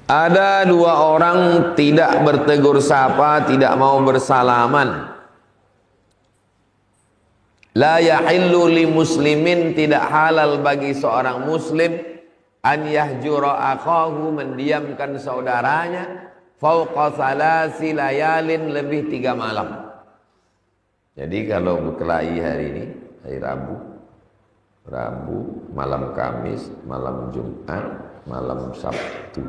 Ada dua orang tidak bertegur sapa, tidak mau bersalaman. La yahillu li muslimin, tidak halal bagi seorang muslim an yahjura akhahu, mendiamkan saudaranya fauqa salasi layalin, lebih 3 malam. Jadi kalau berkelahi hari ini, hari Rabu, malam Kamis, malam Jumat, malam Sabtu.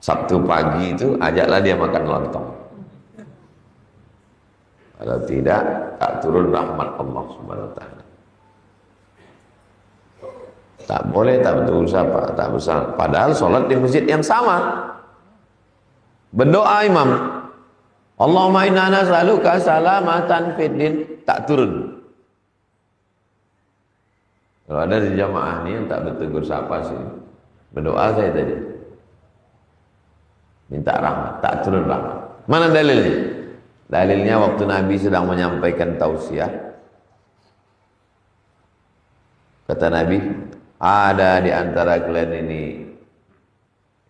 Sabtu pagi itu ajaklah dia makan lontong. Kalau tidak, tak turun rahmat Allah Subhanahu wa taala. Tak boleh tak betul sapa, tak bersama. Padahal sholat di masjid yang sama. Berdoa imam, Allahumma inna nas'aluka salamatan fid din, tak turun. Kalau ada di jamaah ini yang tak bertegur sapa sih, berdoa saya tadi, minta rahmat, tak turun rahmat. Mana dalilnya? Dalilnya waktu Nabi sedang menyampaikan tausiah, kata Nabi, ada di antara kalian ini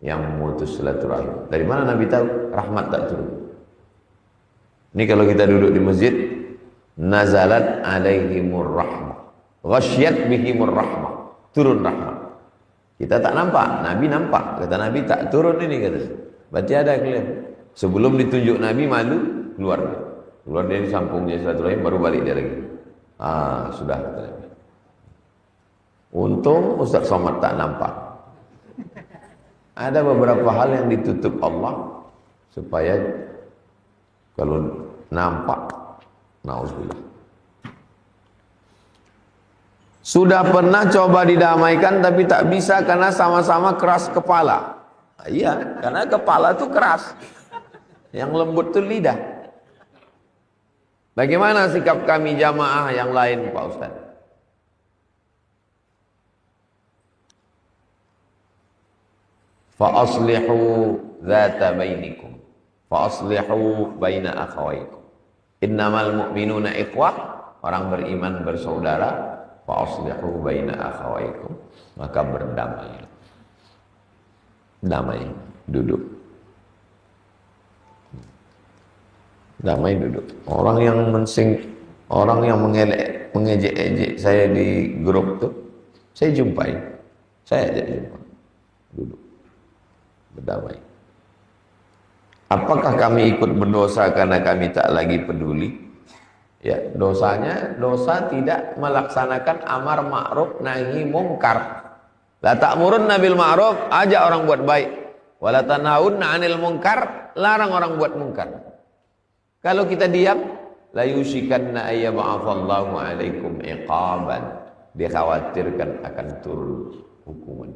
yang memutus silaturahim. Dari mana Nabi tahu? Rahmat tak turun. Ini kalau kita duduk di masjid, nazalat alaihimur rahmah, ghasyat bihimur rahmah, turun rahmat. Kita tak nampak, Nabi nampak. Kata Nabi tak turun ini, kata. Berarti ada kalian. Sebelum ditunjuk Nabi malu, keluar dari sampungnya silaturahim, baru balik dia lagi. Sudah, kata Nabi. Untung Ustaz Somad tak nampak. Ada beberapa hal yang ditutup Allah supaya kalau nampak, na'udzubillah. Sudah pernah coba didamaikan tapi tak bisa karena sama-sama keras kepala. Iya, karena kepala itu keras. Yang lembut itu lidah. Bagaimana sikap kami jamaah yang lain, Pak Ustaz? Fa aslihu dzata bainikum. Fa aslihu baina akhawaykum. Innamal mu'minuna ikhwah, orang beriman bersaudara. Fa aslihu baina akhawaykum, maka berdamai. Damai, duduk. Damai, duduk. Orang yang mengejek-ejek saya di grup tuh, saya jumpai. Saya ajak jumpa. Duduk. Berdamai. Apakah kami ikut berdosa karena kami tak lagi peduli? Ya, dosanya dosa tidak melaksanakan amar ma'ruf nahi mungkar. La ta'murunna bil ma'ruf, ajak orang buat baik. Wa la tanhaunna 'anil munkar, larang orang buat mungkar. Kalau kita diam, la yushikanna ayyab'atsallahu 'alaikum iqaban, dikhawatirkan akan turun hukuman.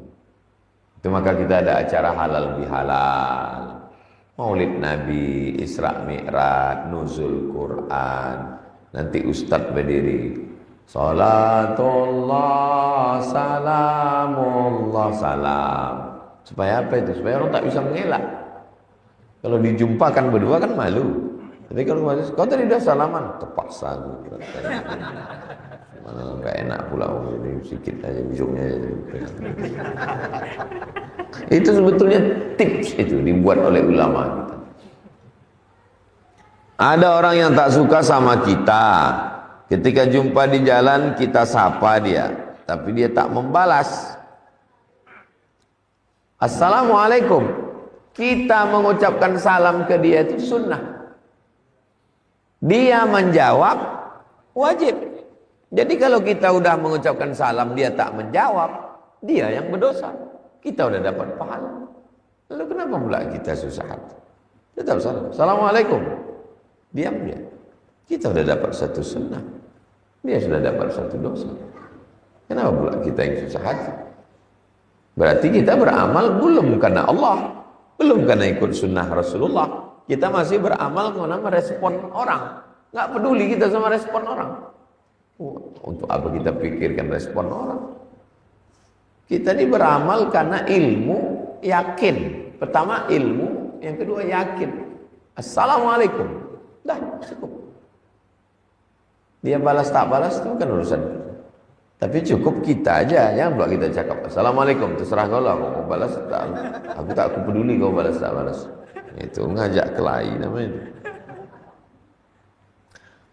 Itu maka kita ada acara halal bihalal, Maulid Nabi, Isra Mi'raj, Nuzul Quran. Nanti Ustadz berdiri, salatullah, salamullah, salam. Supaya apa itu? Supaya orang tak bisa mengelak. Kalau dijumpakan berdua kan malu. Tapi kalau kau tadi udah salaman, terpaksa. Mana nggak enak pula, jadi sedikit aja besoknya. Itu sebetulnya tips itu dibuat oleh ulama kita. Ada orang yang tak suka sama kita. Ketika jumpa di jalan kita sapa dia, tapi dia tak membalas. Assalamualaikum. Kita mengucapkan salam ke dia itu sunnah. Dia menjawab wajib. Jadi kalau kita udah mengucapkan salam dia tak menjawab, dia yang berdosa. Kita udah dapat pahala. Lalu kenapa pula kita susah hati? Tetap salam. Assalamualaikum. Diam dia. Kita sudah dapat satu sunnah. Dia sudah dapat satu dosa. Kenapa pula kita yang susah hati? Berarti kita beramal belum karena Allah, belum karena ikut sunnah Rasulullah. Kita masih beramal karena merespon orang. Nggak peduli kita sama respon orang. Untuk apa kita pikirkan respon orang? Kita ini beramal karena ilmu, yakin. Pertama ilmu, yang kedua yakin. Assalamualaikum. Dah, cukup. Dia balas tak balas itu kan urusan kita. Tapi cukup kita aja, jangan pula kita cakap Assalamualaikum, terserah kau lah, kau mau balas tak, aku peduli kau balas tak balas. Itu ngajak kelahi namanya.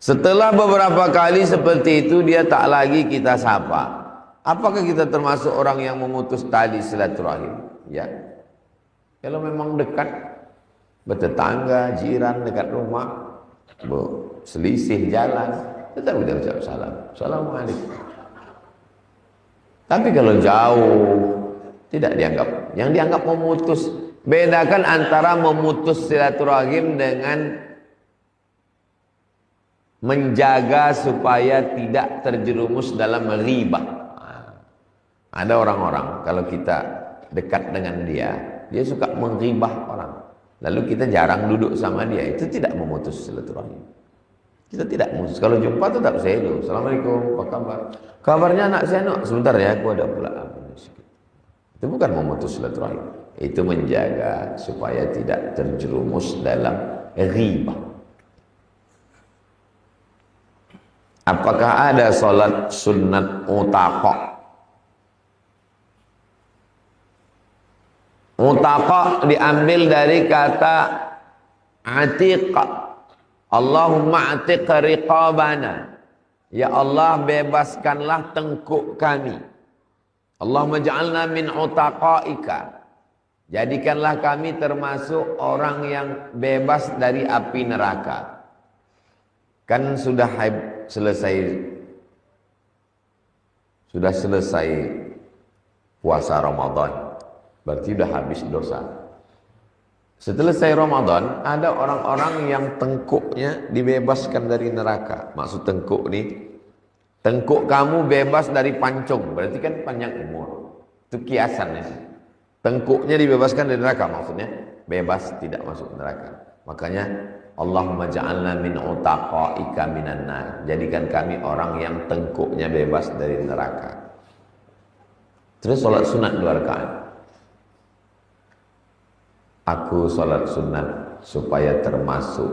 Setelah beberapa kali seperti itu, dia tak lagi kita sapa. Apakah kita termasuk orang yang memutus tali silaturahim? Ya. Kalau memang dekat, bertetangga, jiran dekat rumah, selisih jalan, tetap kita ucap salam. Assalamualaikum. Tapi kalau jauh, tidak dianggap. Yang dianggap memutus. Bedakan antara memutus silaturahim dengan menjaga supaya tidak terjerumus dalam ghibah. Ada orang-orang kalau kita dekat dengan dia suka menghibah orang. Lalu kita jarang duduk sama dia, itu tidak memutus silaturahim. Kita tidak memutus. Kalau jumpa tetap saya dulu. Assalamualaikum, apa kabar? Kabarnya anak saya, no. Sebentar ya, aku ada pula. Itu bukan memutus silaturahim. Itu menjaga supaya tidak terjerumus dalam ghibah. Apakah ada solat sunat utaqah? Utaqah diambil dari kata atiqah. Allahumma atiq riqabana. Ya Allah, bebaskanlah tengkuk kami. Allahumma ja'alna min utaqaika. Jadikanlah kami termasuk orang yang bebas dari api neraka. Kan sudah selesai puasa Ramadan. Berarti sudah habis dosa. Setelah selesai Ramadan, ada orang-orang yang tengkuknya dibebaskan dari neraka. Maksud tengkuk nih, tengkuk kamu bebas dari pancung, berarti kan panjang umur. Itu kiasannya. Tengkuknya dibebaskan dari neraka, maksudnya bebas tidak masuk neraka. Makanya Allahumma ja'alna min utaqaika minan nar. Jadikan kami orang yang tengkuknya bebas dari neraka. Terus sholat sunat 2 rakaat. Aku sholat sunat supaya termasuk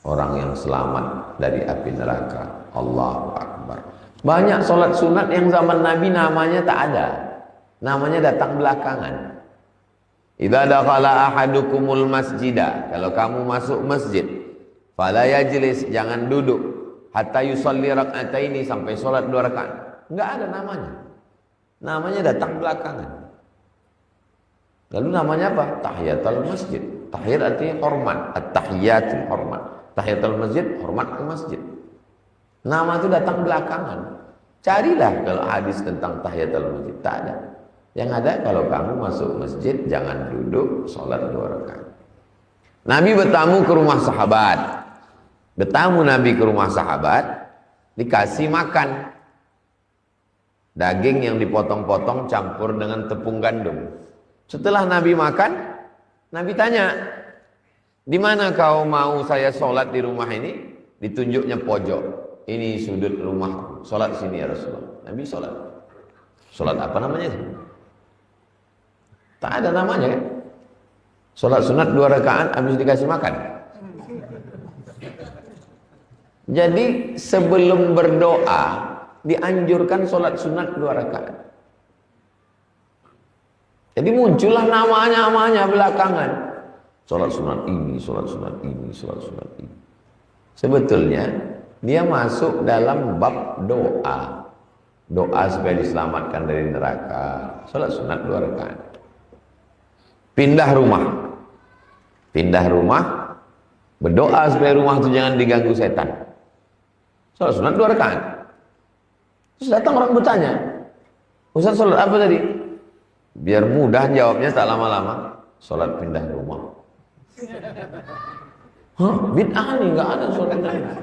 orang yang selamat dari api neraka. Allahu Akbar. Banyak sholat sunat yang zaman Nabi namanya tak ada. Namanya datang belakangan. Idza dakhala ahadukumul masjidah. Kalau kamu masuk masjid, fala yajlis, jangan duduk hatta yusalli rak'ataini, sampai sholat 2 rakaat. Enggak ada namanya. Namanya datang belakangan. Lalu namanya apa? Tahiyatul masjid. Tahiyat artinya hormat. At-tahiyatul hormat. Tahiyatul masjid, hormat ke masjid. Nama itu datang belakangan. Carilah kalau hadis tentang tahiyatul masjid. Tak ada. Yang ada kalau kamu masuk masjid, jangan duduk, sholat 2 rakaat. Nabi bertamu ke rumah sahabat. Bertamu Nabi ke rumah sahabat, dikasih makan daging yang dipotong-potong campur dengan tepung gandum. Setelah Nabi makan, Nabi tanya, di mana kau mau saya sholat di rumah ini? Ditunjuknya pojok. Ini sudut rumah. Sholat sini ya Rasulullah. Nabi sholat. Sholat apa namanya? Tak ada namanya kan? Sholat sunat 2 rakaat habis dikasih makan. Jadi sebelum berdoa dianjurkan sholat sunat 2 rakaat. Jadi muncullah namanya belakangan. Sholat sunat ini, sholat sunat ini, sholat sunat ini. Sebetulnya dia masuk dalam bab doa. Doa supaya diselamatkan dari neraka. Sholat sunat 2 rakaat. Pindah rumah, berdoa supaya rumah itu jangan diganggu setan. Sholat sunat 2 rakaat. Terus datang orang bertanya, Ustaz sholat apa tadi? Biar mudah jawabnya, tak lama-lama. Sholat pindah rumah. Hah? Bid'ah nih, nggak ada sholat pindah rumah.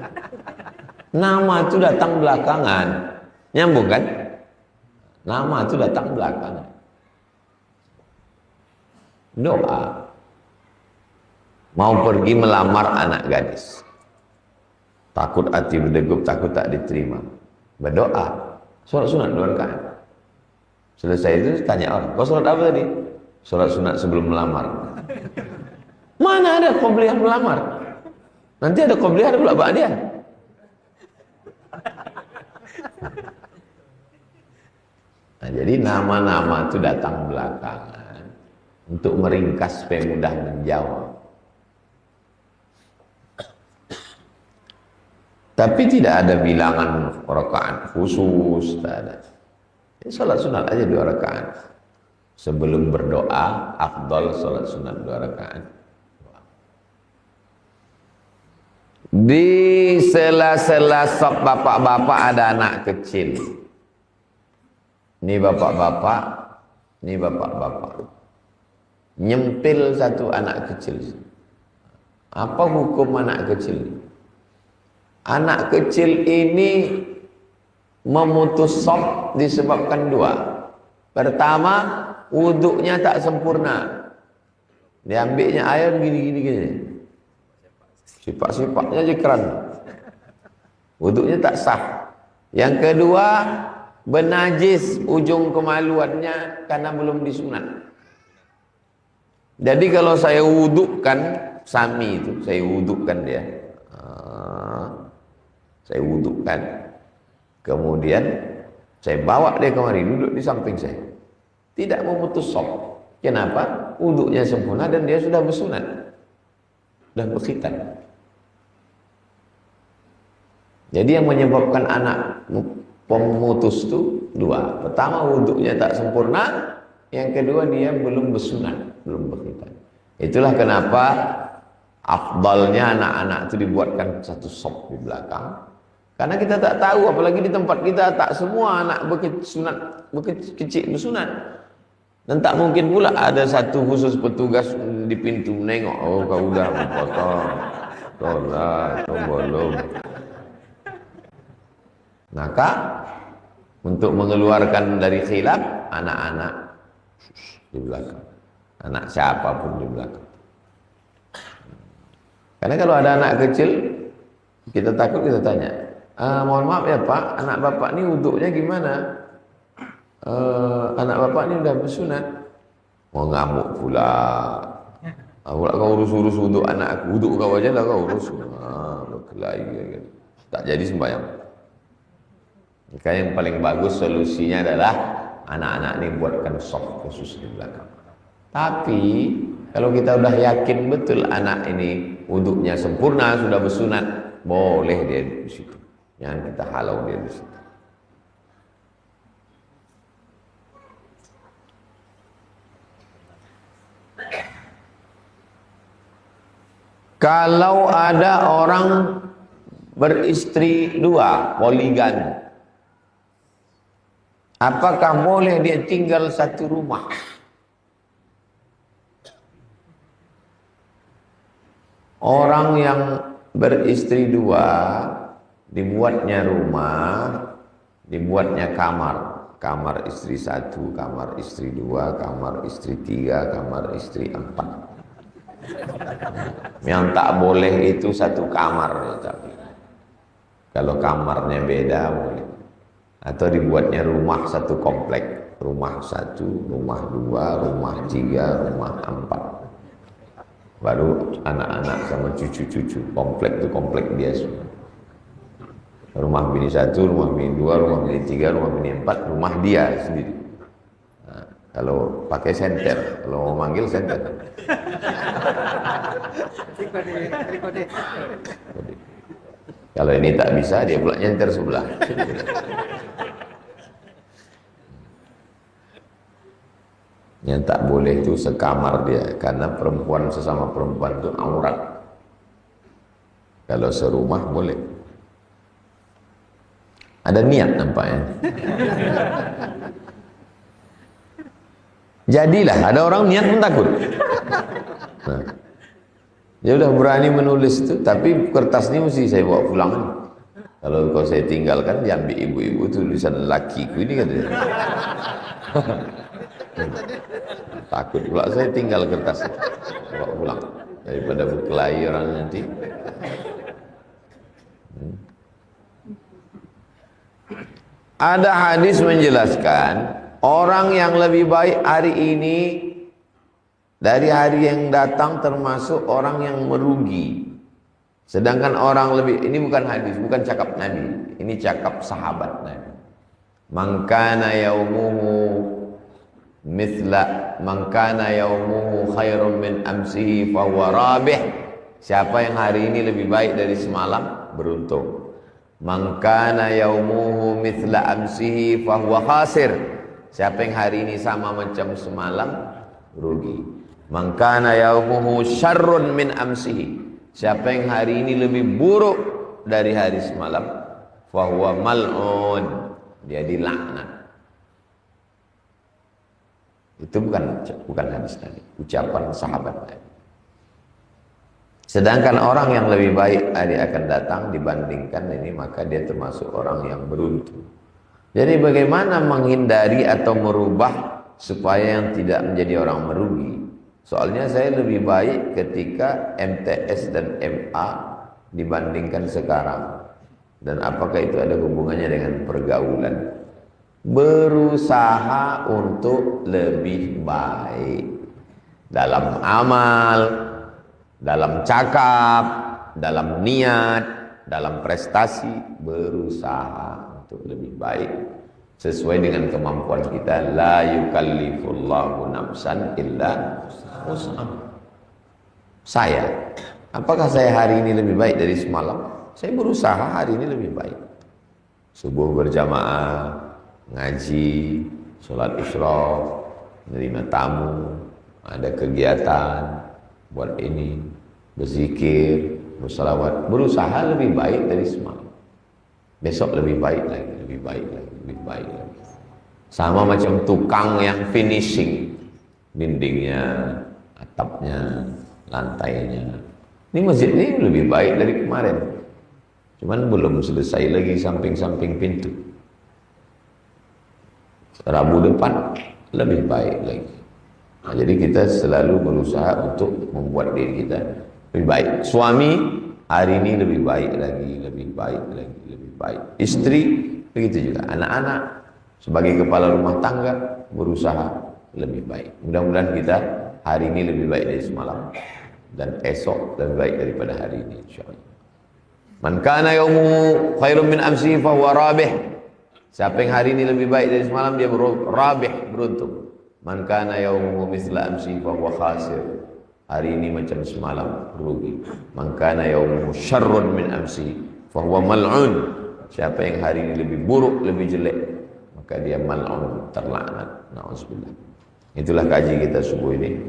Nama itu datang belakangan. Nyambung kan? Nama itu datang belakangan. Doa. Mau pergi melamar anak gadis. Takut hati berdegup, takut tak diterima. Berdoa. Sholat sunat 2 rakaat. Selesai itu tanya orang, kau sholat apa tadi? Sholat sunat sebelum melamar. Mana ada qobliyah melamar? Nanti ada qobliyah, ada pula ba'diyah. Nah, jadi nama-nama itu datang belakangan untuk meringkas supaya mudah menjawab. Tapi tidak ada bilangan rakaat khusus, tak ada. Salat sunat aja 2 rakaat. Sebelum berdoa, afdal salat sunat 2 rakaat. Di sela-sela sok bapak-bapak ada anak kecil. Ini bapak-bapak, ini bapak-bapak. Nyempil satu anak kecil. Apa hukum anak kecil? Anak kecil ini memutus sop disebabkan 2. Pertama, wuduknya tak sempurna. Diambilnya air gini. Sifat-sifatnya aja keren. Wuduknya tak sah. Yang kedua, benajis ujung kemaluannya karena belum disunat. Jadi kalau saya wudukkan Sami itu, saya wudukkan dia. Saya wudukkan. Kemudian saya bawa dia kemari, duduk di samping saya. Tidak memutus sop. Kenapa? Wuduknya sempurna dan dia sudah bersunat. Dan berkhitan. Jadi yang menyebabkan anak pemutus itu 2. Pertama, wuduknya tak sempurna. Yang kedua, dia belum bersunat, belum berkhitan. Itulah kenapa afdalnya anak-anak itu dibuatkan satu sop di belakang. Karena kita tak tahu, apalagi di tempat kita tak semua anak kecil bersunat. Dan tak mungkin pula ada satu khusus petugas di pintu menengok, oh kau udah memotong, tolak, kau belum. Maka untuk mengeluarkan dari khilaf, anak-anak di belakang, anak siapapun di belakang. Karena kalau ada anak kecil, kita takut, kita tanya, mohon maaf ya Pak, anak bapak ini wuduknya gimana? Anak bapak ini udah bersunat. Mau ngamuk pula. Pula kau urus-urus wuduk anak aku, wuduk kau aja lah kau urus. Berkelahi. Tak jadi sembahyang. Maka yang paling bagus solusinya adalah anak-anak ini buatkan sop khusus di belakang. Tapi kalau kita udah yakin betul anak ini wuduknya sempurna, sudah bersunat, boleh dia di situ. Jangan kita halau dia di situ. Kalau ada orang beristri 2, poligami, apakah boleh dia tinggal satu rumah? Orang yang beristri 2, dibuatnya rumah, dibuatnya kamar. Kamar istri 1, kamar istri 2, kamar istri 3, kamar istri 4. Yang tak boleh itu satu kamar. Kalau kamarnya beda boleh. Atau dibuatnya rumah satu komplek. Rumah 1, rumah 2, rumah 3, rumah 4. Baru anak-anak sama cucu-cucu. Komplek itu komplek dia semua. Rumah bini 1, rumah bini 2, rumah bini 3, rumah bini 4, rumah dia sendiri. Nah, kalau pakai senter, kalau mau manggil senter. Kalau ini tak bisa, dia pula nyenter sebelah. Yang tak boleh itu sekamar dia, karena perempuan sesama perempuan itu aurat. Kalau serumah boleh. Ada niat nampaknya. Jadilah, ada orang niat pun takut. Nah, dia udah berani menulis itu, tapi kertas ini mesti saya bawa pulang. Kalau saya tinggalkan, diambil ibu-ibu tulisan lakiku ini katanya. Takut pula saya tinggal kertas bawa pulang daripada berkelahi orang nanti. Ada hadis menjelaskan orang yang lebih baik hari ini dari hari yang datang termasuk orang yang merugi. Sedangkan orang lebih, ini bukan hadis, bukan cakap Nabi, ini cakap sahabat Nabi. Man kana yaumuhu khairun min amsihi fahuwa rabih. Siapa yang hari ini lebih baik dari semalam, beruntung. Man kana yaumuhu mithla amsihi fahuwa khasir. Siapa yang hari ini sama macam semalam, rugi. Man kana yaumuhu syarrun min amsihi. Siapa yang hari ini lebih buruk dari hari semalam, fahuwa mal'un. Dia dilaknat. Itu bukan hadis tadi, ucapan sahabat tadi. Sedangkan orang yang lebih baik hari akan datang dibandingkan ini, maka dia termasuk orang yang beruntung. Jadi bagaimana menghindari atau merubah supaya yang tidak menjadi orang merugi? Soalnya saya lebih baik ketika MTS dan MA dibandingkan sekarang. Dan apakah itu ada hubungannya dengan pergaulan? Berusaha untuk lebih baik dalam amal, dalam cakap, dalam niat, dalam prestasi. Berusaha untuk lebih baik sesuai dengan kemampuan kita. La yukallifullahu nafsan illa wus'aha. Saya, apakah saya hari ini lebih baik dari semalam? Saya berusaha hari ini lebih baik. Subuh berjamaah, ngaji, sholat isyraq, menerima tamu, ada kegiatan, buat ini, berzikir, bersalawat. Berusaha lebih baik dari semalam. Besok lebih baik lagi, lebih baik lagi, lebih baik lagi. Sama macam tukang yang finishing, dindingnya, atapnya, lantainya. Ini masjid ini lebih baik dari kemarin. Cuman belum selesai lagi samping-samping pintu. Rabu depan lebih baik lagi. Nah, jadi kita selalu berusaha untuk membuat diri kita lebih baik. Suami hari ini lebih baik lagi, lebih baik lagi, lebih baik. Istri begitu juga. Anak-anak sebagai kepala rumah tangga berusaha lebih baik. Mudah-mudahan kita hari ini lebih baik dari semalam dan esok lebih baik daripada hari ini, insyaallah. Man kana yaumuhu khairun min amsihi fahuwa rabih. Siapa yang hari ini lebih baik dari semalam, dia rabih, beruntung. Man kana yaumuhu mithla amsihi fahuwa khasir. Hari ini macam semalam, rugi. Man kana yaumuhu syarrun min amsihi fahuwa mal'un. Siapa yang hari ini lebih buruk, lebih jelek, maka dia mal'un, terlaknat. Na'udzubillah. Itulah kaji kita subuh ini.